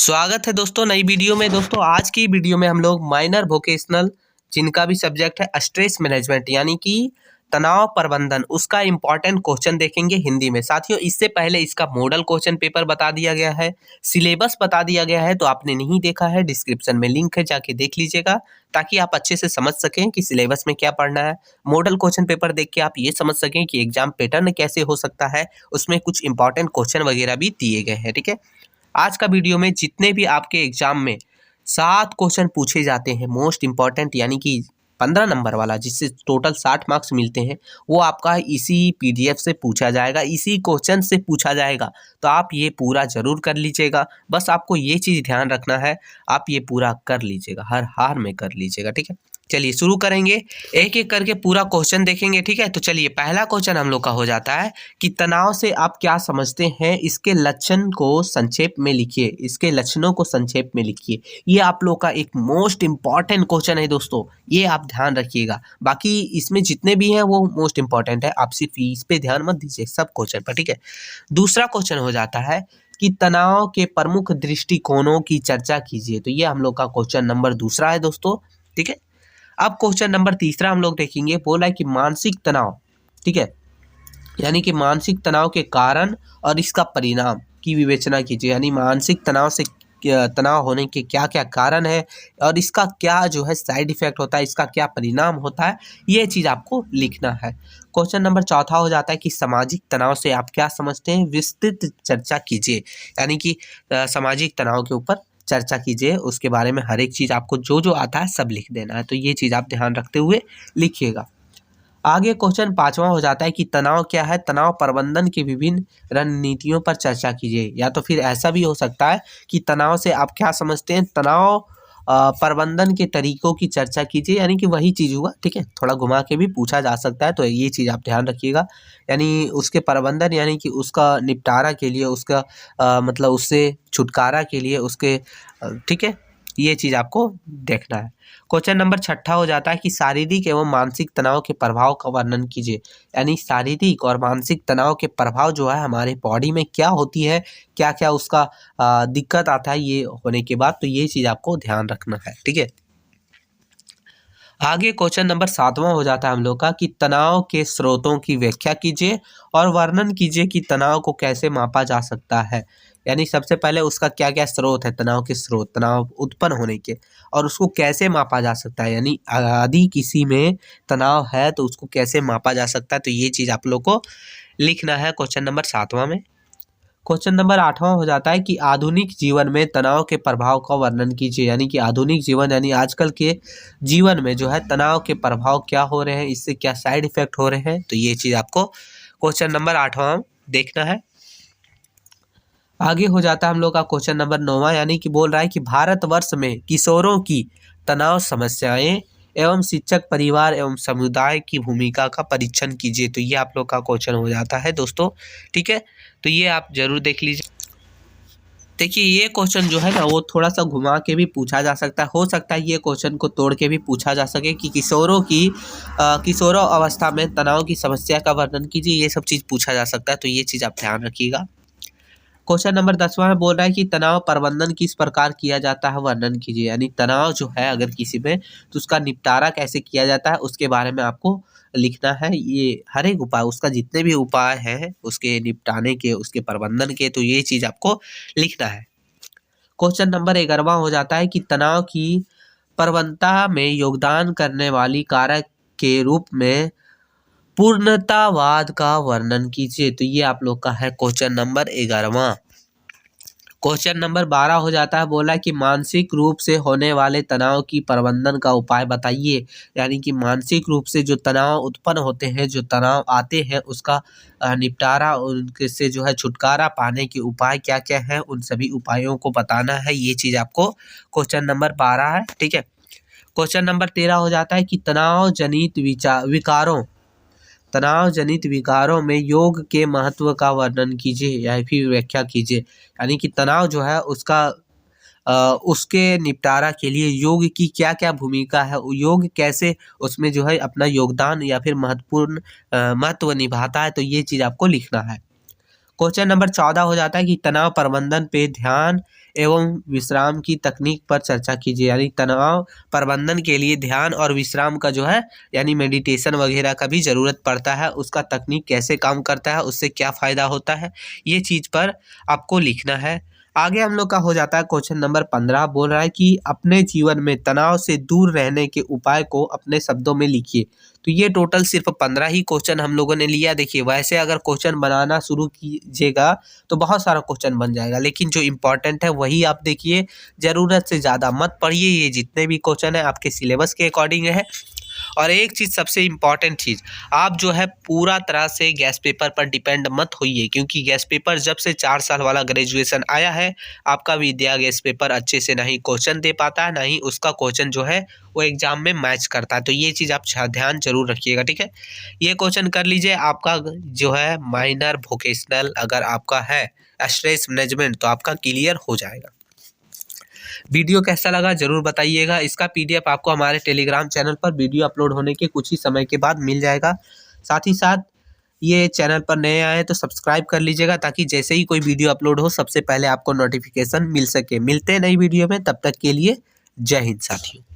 स्वागत है दोस्तों नई वीडियो में। दोस्तों आज की वीडियो में हम लोग माइनर वोकेशनल जिनका भी सब्जेक्ट है स्ट्रेस मैनेजमेंट यानी कि तनाव प्रबंधन उसका इम्पॉर्टेंट क्वेश्चन देखेंगे हिंदी में। साथियों इससे पहले इसका मॉडल क्वेश्चन पेपर बता दिया गया है, सिलेबस बता दिया गया है, तो आपने नहीं देखा है डिस्क्रिप्शन में लिंक है, जाके देख लीजिएगा ताकि आप अच्छे से समझ सकें कि सिलेबस में क्या पढ़ना है। मॉडल क्वेश्चन पेपर देख के आप ये समझ सकें कि एग्जाम पैटर्न कैसे हो सकता है, उसमें कुछ इंपॉर्टेंट क्वेश्चन वगैरह भी दिए गए हैं। ठीक है, आज का वीडियो में जितने भी आपके एग्जाम में 7 क्वेश्चन पूछे जाते हैं मोस्ट इंपॉर्टेंट यानी कि 15 नंबर वाला जिससे टोटल 60 मार्क्स मिलते हैं, वो आपका इसी पीडीएफ से पूछा जाएगा, इसी क्वेश्चन से पूछा जाएगा। तो आप ये पूरा जरूर कर लीजिएगा। बस आपको ये चीज़ ध्यान रखना है, आप ये पूरा कर लीजिएगा, हर हार में कर लीजिएगा। ठीक है, चलिए शुरू करेंगे, एक एक करके पूरा क्वेश्चन देखेंगे। ठीक है, तो चलिए पहला क्वेश्चन हम लोग का हो जाता है कि तनाव से आप क्या समझते हैं, इसके लक्षण को संक्षेप में लिखिए, इसके लक्षणों को संक्षेप में लिखिए। ये आप लोग का एक मोस्ट इंपॉर्टेंट क्वेश्चन है दोस्तों, ये आप ध्यान रखिएगा। बाकी इसमें जितने भी हैं वो मोस्ट इंपॉर्टेंट है, आप सिर्फ इस पे ध्यान मत दीजिए सब क्वेश्चन पर। ठीक है, दूसरा क्वेश्चन हो जाता है कि तनाव के प्रमुख दृष्टिकोणों की चर्चा कीजिए। तो ये हम लोग का क्वेश्चन नंबर दूसरा है दोस्तों। ठीक है, अब क्वेश्चन नंबर तीसरा हम लोग देखेंगे, बोला है कि मानसिक तनाव, ठीक है, यानी कि मानसिक तनाव के कारण और इसका परिणाम की विवेचना कीजिए। यानी मानसिक तनाव से तनाव होने के क्या क्या कारण है और इसका क्या जो है साइड इफेक्ट होता है, इसका क्या परिणाम होता है, ये चीज़ आपको लिखना है। क्वेश्चन नंबर चौथा हो जाता है कि सामाजिक तनाव से आप क्या समझते हैं, विस्तृत चर्चा कीजिए। यानी कि सामाजिक तनाव के ऊपर चर्चा कीजिए, उसके बारे में हर एक चीज़ आपको जो जो आता है सब लिख देना है। तो ये चीज़ आप ध्यान रखते हुए लिखिएगा। आगे क्वेश्चन पांचवा हो जाता है कि तनाव क्या है, तनाव प्रबंधन की विभिन्न रणनीतियों पर चर्चा कीजिए। या तो फिर ऐसा भी हो सकता है कि तनाव से आप क्या समझते हैं, तनाव प्रबंधन के तरीकों की चर्चा कीजिए, यानी कि वही चीज़ हुआ। ठीक है, थोड़ा घुमा के भी पूछा जा सकता है, तो ये चीज़ आप ध्यान रखिएगा। यानी उसके प्रबंधन यानी कि उसका निपटारा के लिए, उसका मतलब उससे छुटकारा के लिए उसके ठीक है, ये चीज़ आपको देखना है। क्वेश्चन नंबर छठा हो जाता है कि शारीरिक एवं मानसिक तनाव के प्रभाव का वर्णन कीजिए। यानी शारीरिक और मानसिक तनाव के प्रभाव जो है हमारे बॉडी में क्या होती है, क्या क्या उसका दिक्कत आता है ये होने के बाद, तो ये चीज़ आपको ध्यान रखना है। ठीक है, आगे क्वेश्चन नंबर सातवां हो जाता है हम लोग का कि तनाव के स्रोतों की व्याख्या कीजिए और वर्णन कीजिए कि तनाव को कैसे मापा जा सकता है। यानी सबसे पहले उसका क्या क्या स्रोत है, तनाव के स्रोत, तनाव उत्पन्न होने के, और उसको कैसे मापा जा सकता है। यानी यदि किसी में तनाव है तो उसको कैसे मापा जा सकता है, तो ये चीज़ आप लोग को लिखना है क्वेश्चन नंबर सातवां में। क्वेश्चन नंबर आठवां हो जाता है कि आधुनिक जीवन में तनाव के प्रभाव का वर्णन कीजिए। यानी कि आधुनिक जीवन यानी आजकल के जीवन में जो है तनाव के प्रभाव क्या हो रहे हैं, इससे क्या साइड इफेक्ट हो रहे हैं, तो ये चीज़ आपको क्वेश्चन नंबर आठवां देखना है। आगे हो जाता है हम लोग का क्वेश्चन नंबर नौवां, यानी कि बोल रहा है कि भारतवर्ष में किशोरों की तनाव समस्याएं एवं शिक्षक, परिवार एवं समुदाय की भूमिका का परीक्षण कीजिए। तो ये आप लोग का क्वेश्चन हो जाता है दोस्तों। ठीक है, तो ये आप जरूर देख लीजिए। देखिए ये क्वेश्चन जो है ना वो थोड़ा सा घुमा के भी पूछा जा सकता है, हो सकता है ये क्वेश्चन को तोड़ के भी पूछा जा सके कि किशोरों अवस्था में तनाव की समस्या का वर्णन कीजिए, ये सब चीज़ पूछा जा सकता है, तो ये चीज़ आप ध्यान रखिएगा। क्वेश्चन नंबर 10वां में बोल रहा है कि तनाव प्रबंधन किस प्रकार किया जाता है, वर्णन कीजिए। यानी तनाव जो है अगर किसी में, तो उसका निपटारा कैसे किया जाता है उसके बारे में आपको लिखना है। ये हर एक उपाय, उसका जितने भी उपाय हैं उसके निपटाने के, उसके प्रबंधन के, तो ये चीज़ आपको लिखना है। क्वेश्चन नंबर 11वां हो जाता है कि तनाव की प्रबंधता में योगदान करने वाली कारक के रूप में पूर्णतावाद का वर्णन कीजिए। तो ये आप लोग का है क्वेश्चन नंबर 11वां। क्वेश्चन नंबर 12 हो जाता है, बोला कि मानसिक रूप से होने वाले तनाव की प्रबंधन का उपाय बताइए। यानी कि मानसिक रूप से जो तनाव उत्पन्न होते हैं, जो तनाव आते हैं, उसका निपटारा, उनके से जो है छुटकारा पाने के उपाय क्या क्या है, उन सभी उपायों को बताना है। ये चीज़ आपको क्वेश्चन नंबर 12 है। ठीक है, क्वेश्चन नंबर 13 हो जाता है कि तनाव जनित विकारों में योग के महत्व का वर्णन कीजिए या फिर व्याख्या कीजिए। यानी कि तनाव जो है उसके निपटारा के लिए योग की क्या क्या भूमिका है, योग कैसे उसमें जो है अपना योगदान या फिर महत्व निभाता है, तो ये चीज़ आपको लिखना है। क्वेश्चन नंबर 14 हो जाता है कि तनाव प्रबंधन पे ध्यान एवं विश्राम की तकनीक पर चर्चा कीजिए। यानी तनाव प्रबंधन के लिए ध्यान और विश्राम का जो है यानी मेडिटेशन वगैरह का भी ज़रूरत पड़ता है, उसका तकनीक कैसे काम करता है, उससे क्या फ़ायदा होता है, ये चीज़ पर आपको लिखना है। आगे हम लोग का हो जाता है क्वेश्चन नंबर 15, बोल रहा है कि अपने जीवन में तनाव से दूर रहने के उपाय को अपने शब्दों में लिखिए। तो ये टोटल सिर्फ 15 ही क्वेश्चन हम लोगों ने लिया। देखिए वैसे अगर क्वेश्चन बनाना शुरू कीजिएगा तो बहुत सारा क्वेश्चन बन जाएगा, लेकिन जो इम्पोर्टेंट है वही आप देखिए, ज़रूरत से ज़्यादा मत पढ़िए। ये जितने भी क्वेश्चन है आपके सिलेबस के अकॉर्डिंग है। और एक चीज़ सबसे इम्पॉर्टेंट चीज़, आप जो है पूरा तरह से गैस पेपर पर डिपेंड मत होइए, क्योंकि गैस पेपर जब से 4 साल वाला ग्रेजुएशन आया है, आपका विद्या गैस पेपर अच्छे से नहीं क्वेश्चन दे पाता है, ना ही उसका क्वेश्चन जो है वो एग्जाम में मैच करता है। तो ये चीज़ आप ध्यान जरूर रखिएगा, ठीक है। ये क्वेश्चन कर लीजिए, आपका जो है माइनर वोकेशनल अगर आपका है स्ट्रेस मैनेजमेंट तो आपका क्लियर हो जाएगा। वीडियो कैसा लगा जरूर बताइएगा। इसका पीडीएफ आपको हमारे टेलीग्राम चैनल पर वीडियो अपलोड होने के कुछ ही समय के बाद मिल जाएगा। साथ ही साथ ये चैनल पर नए आए तो सब्सक्राइब कर लीजिएगा, ताकि जैसे ही कोई वीडियो अपलोड हो सबसे पहले आपको नोटिफिकेशन मिल सके। मिलते हैं नई वीडियो में, तब तक के लिए जय हिंद साथियों।